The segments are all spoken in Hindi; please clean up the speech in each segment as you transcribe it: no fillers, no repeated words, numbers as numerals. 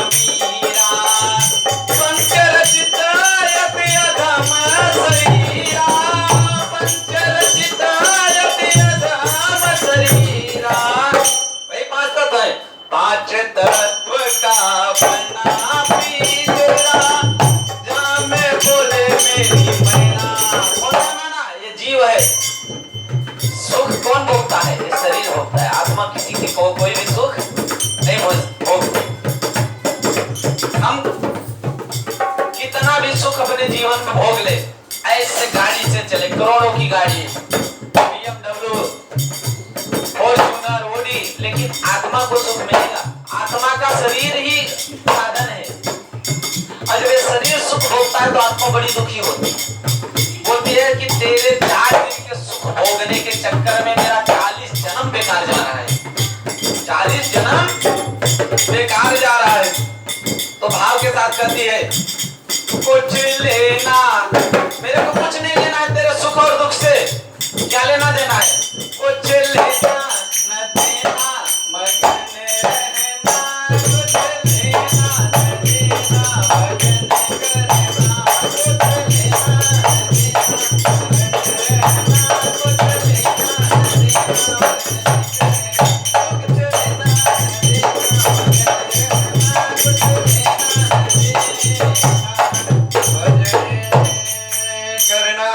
वीरा पंचरचितायति अधम शरीरा पंचरचितायति अधम शरीरा। भाई पांच तत्व है, पांच तत्व का बना पिंजरा जामे बोले मेरी मैना। ये जीव है, सुख कौन भोगता है? ये शरीर भोगता है। आत्मा किसी की कोई भी सुख नहीं भोगती। हम कितना भी सुख अपने जीवन में भोग ले, ऐसे गाड़ी से चले, करोड़ों की गाड़ी, BMW, फॉर्च्यूनर, ऑडी, लेकिन आत्मा को सुख मिलेगा? आत्मा का शरीर ही साधन है। और जब ये शरीर सुख भोगता है तो आत्मा बड़ी दुखी होती है। बोलती है कि तेरे 4 दिन के सुख भोगने के चक्कर में मेरा 40 जन्म बेकार जा रहा है। 40 जन्म बेकार जा रहा है। तो भाव के साथ कहती है कुछ लेना, मेरे को कुछ नहीं लेना है तेरे सुख और दुख से। क्या लेना देना है? कुछ लेना न देना, मगन रहना, कुछ लेना न देना, मगन करना, कुछ लेना न देना, कुछ लेना न करना।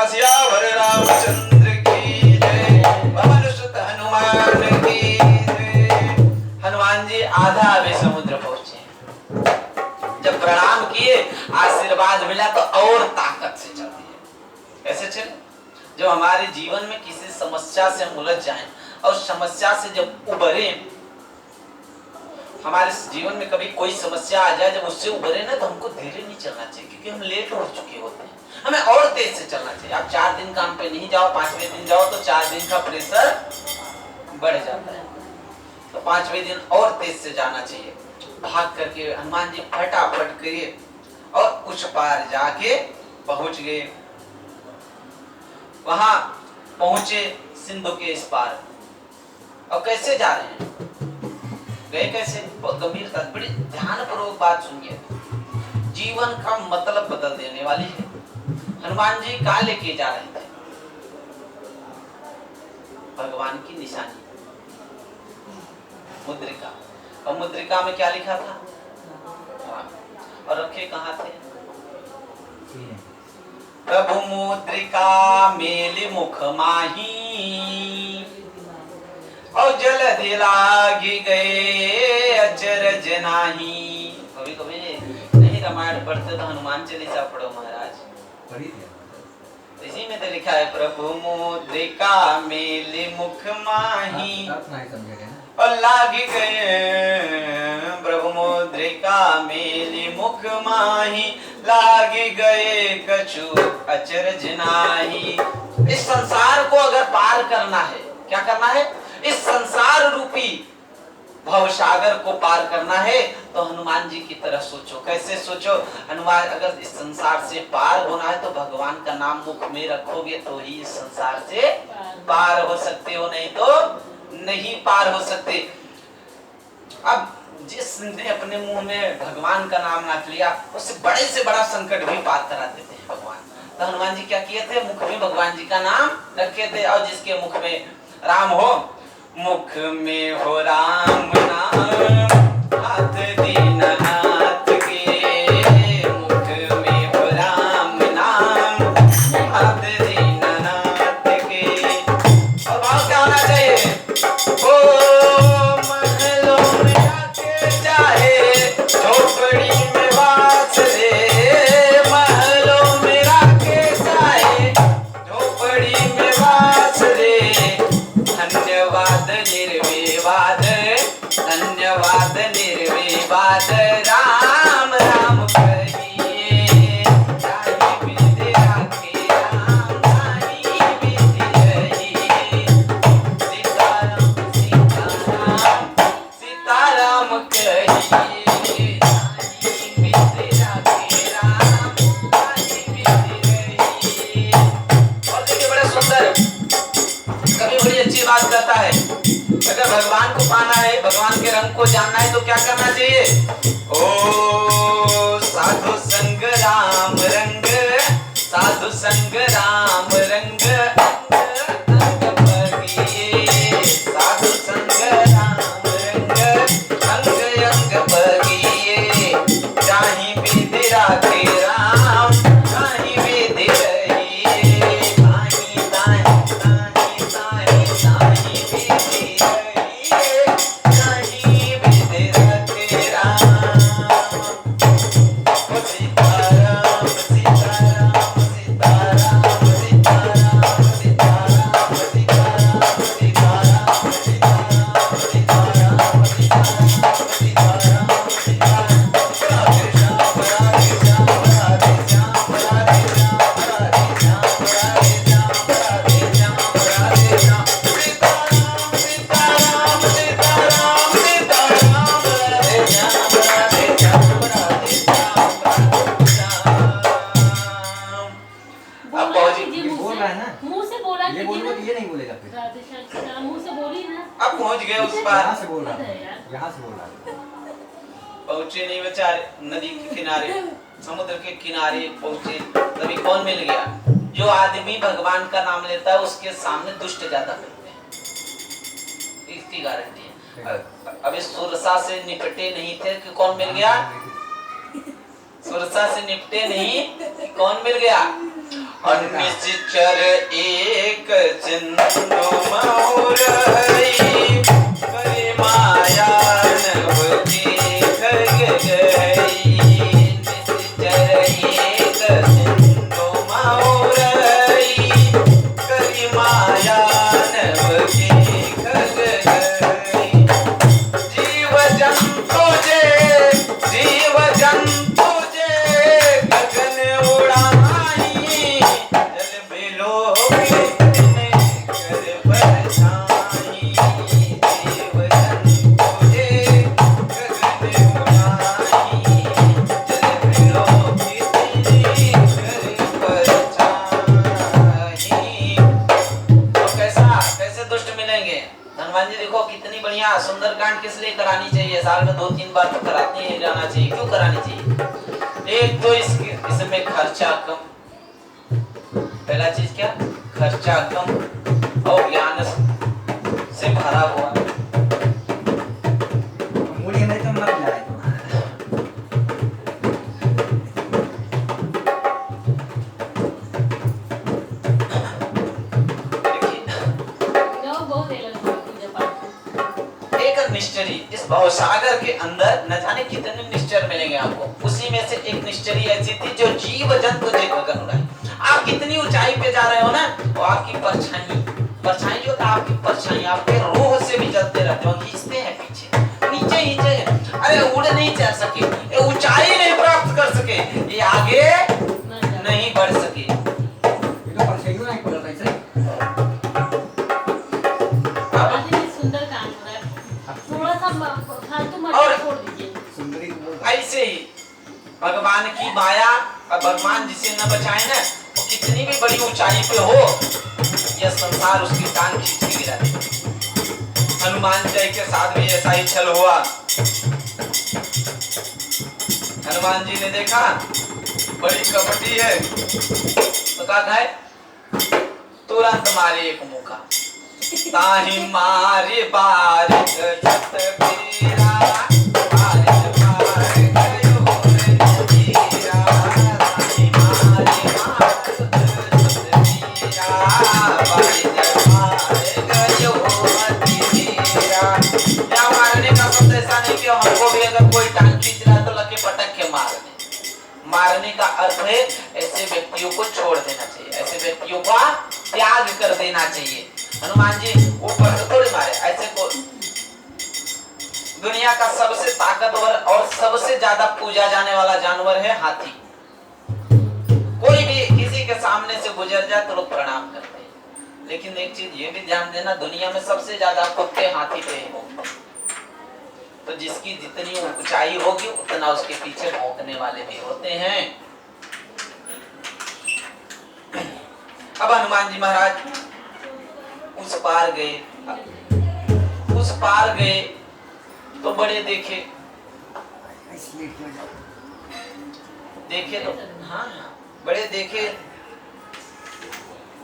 सियावर रामचंद्र की जय, पवन सुत हनुमान की जय। हनुमान जी आधा वे समुद्र पहुंचे। जब प्रणाम किए, आशीर्वाद मिला तो और ताकत से चल दिए। कैसे चले? जब हमारे जीवन में किसी समस्या से हम उलझ जाएं और समस्या से जब उबरे, हमारे जीवन में कभी कोई समस्या आ जाए, जब उससे उबरे ना तो हमको धीरे नहीं चलना चाहिए, क्योंकि हम लेट हो चुके होते हैं। हमें और तेज से चलना चाहिए। आप 4 दिन काम पे नहीं जाओ, 5वें दिन जाओ तो 4 दिन का प्रेशर बढ़ जाता है। तो 5वें दिन और तेज से जाना चाहिए। भाग करके हनुमान जी फटाफट गए और उस पार जाके पहुंच गए। वहां पहुंचे सिंधु के इस पार। और कैसे जा रहे हैं? गए कैसे? बहुत गंभीरता, बड़ी ध्यानपूर्वक बात सुनिए, जीवन का मतलब बदल देने वाली है। हनुमान जी कहाँ लेके जा रहे थे? भगवान की निशानी, मुद्रिका। और मुद्रिका में क्या लिखा था? और रखे कहाँ थे? प्रभु मुद्रिका मेली मुख माही, और जलधि लागी गए अचरज नाही। कभी कभी नहीं रामायण पढ़ते तो हनुमान चालीसा पढ़ो महाराज। इसी में तो लिखा है प्रभु मुद्रिका मेली मुख माही और लागी गए, प्रभु मुद्रिका मेली मुख माही लागी गए कछु अचरज नाही। इस संसार को अगर पार करना है, क्या करना है? इस संसार रूपी भवसागर को पार करना है तो हनुमान जी की तरह सोचो। कैसे सोचो? हनुमान, अगर इस संसार से पार होना है तो भगवान का नाम मुख में रखोगे तो ही इस संसार से पार हो सकते हो, नहीं तो नहीं पार हो सकते। अब जिसने अपने मुंह में भगवान का नाम रख लिया, उससे बड़े से बड़ा संकट भी पार करा देते हैं भगवान। तो हनुमान जी क्या किए थे? मुख में भगवान जी का नाम रखे थे। और जिसके मुख में राम हो, मुख में हो राम नाम, हाथ दीननाथ के, मुख में हो राम नाम, हाथ दीननाथ के। और भाव क्या होना चाहिए? ओ महलों में आके चाहे झोपड़ी में वास रे, महलों में आके चाहे झोपड़ी में वास रे। धन्यवाद निर्विवाद, धन्यवाद निर्विवाद, पार यहाँ से बोल रहा, यहाँ से बोल रहा। पहुंचे नहीं बेचारे, नदी के किनारे, समुद्र के किनारे पहुंचे, तभी कौन मिल गया? जो आदमी भगवान का नाम लेता है उसके सामने दुष्ट ज्यादा मिलते हैं, इसकी गारंटी है। अभी सुरसा से निपटे नहीं थे कि कौन मिल गया? सुरसा से निपटे नहीं कि कौन मिल गया? और निश्चर एक चिन्नो मौरई करे माया नभ के खग गई। निश्चर एक चिन्नो मौरई करे माया नभ के खग गई। जीव जंतु जे गगन उड़ाई, जल बिलो कितने कर परछाई। जीव जंतु जे गगन उड़ाई, जल बिलो कितने कर परछाई। तो कैसे दुष्ट मिलेंगे? हनुमान जी देखो कितनी बढ़िया सुंदरकांड किस लिए करानी चाहिए? साल में 2-3 बार तो कराते ही जाना चाहिए। क्यों करानी चाहिए? एक तो इसमें खर्चा कम, पहला चीज क्या? खर्चा कम और ज्ञान से भरा हुआ। मूल्य नहीं तो मत जाए। निश्चरी इस भवसागर के अंदर न जाने कितने निश्चर मिलेंगे आपको। उसी में से एक निश्चरी ऐसी थी जो जीव जंतु गगन उड़ाई। आप कितनी ऊंचाई पे जा रहे हो ना, वो आपकी परछाई जो था, आपकी परछाई आपके रूह से भी जलते रहते हो, खींचते हैं पीछे, नीचे है। अरे उड़ नहीं जा सके, ये ऊंचाई नहीं प्राप्त कर सके, ये आगे नहीं बढ़ सके। ये तो परछाई नहीं पड़ रहा है। ऐसे ही भगवान की माया, और भगवान जिसे न बचाए ना, वो कितनी भी बड़ी ऊंचाई पे हो, यह संसार उसकी टांग खींच के गिरा देगा। हनुमान जी के साथ भी ऐसा ही छल हुआ। हनुमान जी ने देखा बड़ी कपटी है, तो कहा है तुरंत मारे एक मुका, ताही मारे बारिश छत पीरा। हमको भी अगर कोई टांग खींच रहा है तो लगे पटक के मारने का अर्थ है ऐसे व्यक्तियों को छोड़ देना चाहिए, ऐसे व्यक्तियों का त्याग कर देना चाहिए। हनुमान जी ऊपर से थोड़ी मारे, ऐसे को दुनिया का सबसे ताकतवर और सबसे ज्यादा पूजा जाने वाला जानवर है हाथी। कोई भी किसी के सामने से गुजर जाए तो लोग प्रणाम करते हैं, लेकिन एक चीज ये भी ध्यान देना, दुनिया में सबसे ज्यादा कुत्ते हाथी पे हैं। तो जिसकी जितनी ऊंचाई होगी उतना उसके पीछे भौंकने वाले भी होते हैं। अब हनुमान जी महाराज उस पार गए तो बड़े देखे तो हाँ बड़े देखे,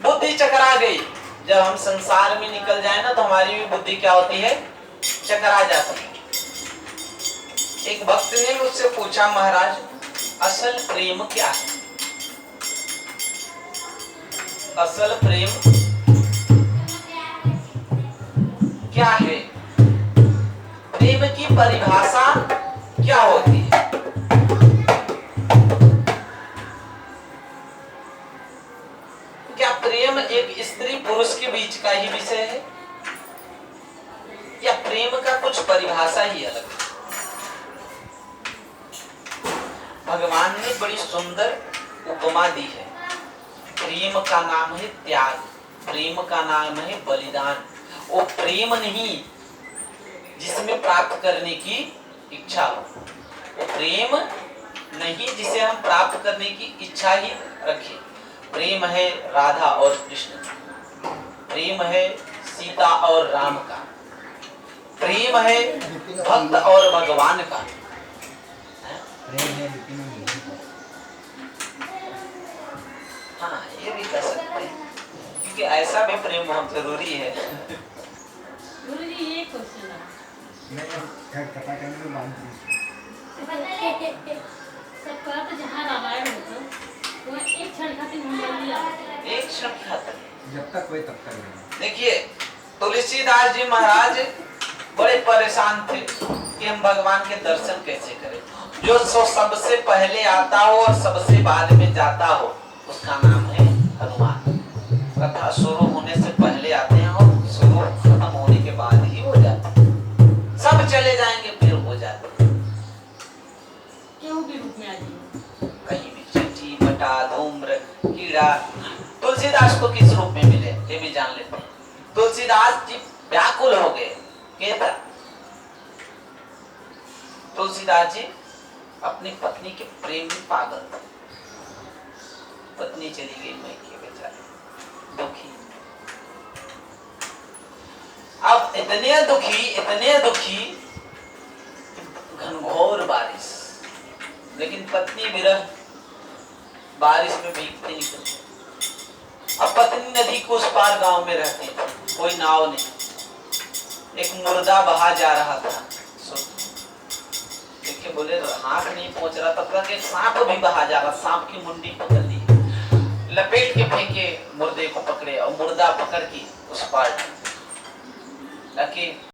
बुद्धि चकरा गई। जब हम संसार में निकल जाए ना तो हमारी भी बुद्धि क्या होती है? चकरा जाती है। एक भक्त ने मुझसे पूछा, महाराज असल प्रेम क्या है? असल प्रेम क्या है? प्रेम की परिभाषा क्या होती है? क्या प्रेम एक स्त्री पुरुष के बीच का ही विषय है, या प्रेम का कुछ परिभाषा ही अलग है? भगवान ने बड़ी सुंदर उपमा दी है। प्रेम का नाम है त्याग, प्रेम का नाम है बलिदान। वो प्रेम नहीं जिसमें प्राप्त करने की इच्छा हो, वो प्रेम नहीं जिसे हम प्राप्त करने की इच्छा ही रखें। प्रेम है राधा और कृष्ण, प्रेम है सीता और राम का, प्रेम है भक्त और भगवान का। प्रेम है लेकिन नहीं। हाँ ये भी कर सकते हैं, क्योंकि ऐसा भी प्रेम बहुत जरूरी है। गुरुजी ये क्वेश्चन है। मैं क्या पता करने में मानती सबका तो जहाँ रामायण होता वहाँ एक क्षण खातिर मुंबई लिया एक क्षण की खातिर। जब तक कोई तब तक नहीं। देखिए तुलसीदास जी महाराज बड़े परेशान थे कि हम भगवान के दर्शन कैसे करें। जो सबसे पहले आता हो और सबसे बाद में जाता हो उसका नाम है हनुमान। कथा शुरू होने से पहले आते हैं और शुरू खत्म होने के बाद ही हो जाते हैं। सब चले जाएंगे फिर हो जाते हैं। केहू भी रूप में आ जाइए। कहीं भी चींटी, बटा, धूम्र, कीड़ा। तुलसीदास को किस रूप में मिले ये भी जान लेते हैं। तुलसीदास जी व्याकुल हो गए। क्या तुलसीदास जी अपनी पत्नी के प्रेम में पागल थे। पत्नी चली गई मैके बेचारे दुखी। अब इतने दुखी घनघोर बारिश, लेकिन पत्नी विरह बारिश में भीगती निकलती। अब पत्नी नदी को उस पार गांव में रहती थी, कोई नाव नहीं। एक मुर्दा बहा जा रहा था, देखिए बोले हाथ नहीं पहुंच रहा तब तक एक सांप भी बहा जा रहा। सांप की मुंडी पकड़ ली, लपेट के फेंके, मुर्दे को पकड़े और मुर्दा पकड़ के उस पार ताकि